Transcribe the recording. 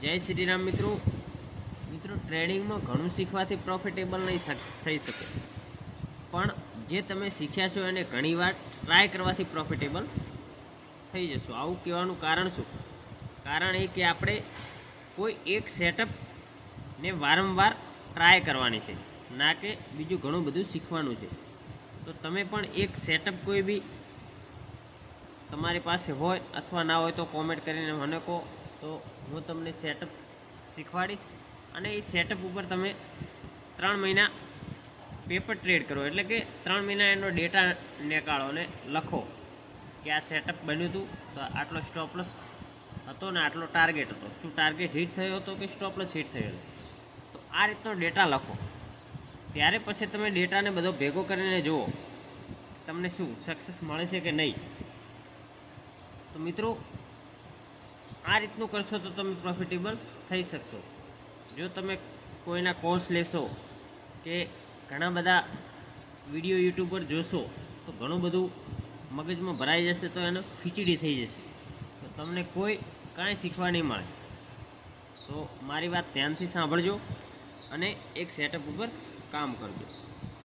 જય શ્રી રામ મિત્રો. ટ્રેડિંગમાં ઘણું શીખવાથી પ્રોફિટેબલ નહીં થઈ શકે, પણ જે તમે શીખ્યા છો એને ઘણીવાર ટ્રાય કરવાથી પ્રોફિટેબલ થઈ જશો. આવું કહેવાનું કારણ શું? કારણ એ કે આપણે કોઈ એક સેટઅપને વારંવાર ટ્રાય કરવાની છે, ના કે બીજું ઘણું બધું શીખવાનું છે. તો તમે પણ એક સેટઅપ કોઈ બી તમારી પાસે હોય અથવા ના હોય તો કોમેન્ટ કરીને મને કહો, તો હું તમને સેટઅપ શીખવાડીશ. અને એ સેટઅપ ઉપર તમે 3 મહિના પેપર ટ્રેડ કરો, એટલે કે 3 મહિના એનો ડેટા નીકાળો અને લખો કે આ સેટઅપ બન્યું હતું, તો આટલો સ્ટોપલોસ હતો ને આટલો ટાર્ગેટ હતો, શું ટાર્ગેટ હિટ થયો હતો કે સ્ટોપલોસ હિટ થયો હતો. તો આ રીતનો ડેટા લખો, ત્યારે પછી તમે ડેટાને બધો ભેગો કરીને જુઓ તમને શું સક્સેસ મળે છે કે નહીં. તો મિત્રો, આ રીતનું કરશો તો તમે પ્રોફિટેબલ થઈ શકશો. જો તમે કોઈના કોર્સ લેશો કે ઘણા બધા વિડીયો યુટ્યુબ પર જોશો તો ઘણું બધું મગજમાં ભરાઈ જશે, તો એનો ખીચડી થઈ જશે, તો તમને કાંઈ શીખવા નહીં મળે. તો મારી વાત ધ્યાનથી સાંભળજો અને એક સેટઅપ ઉપર કામ કરજો.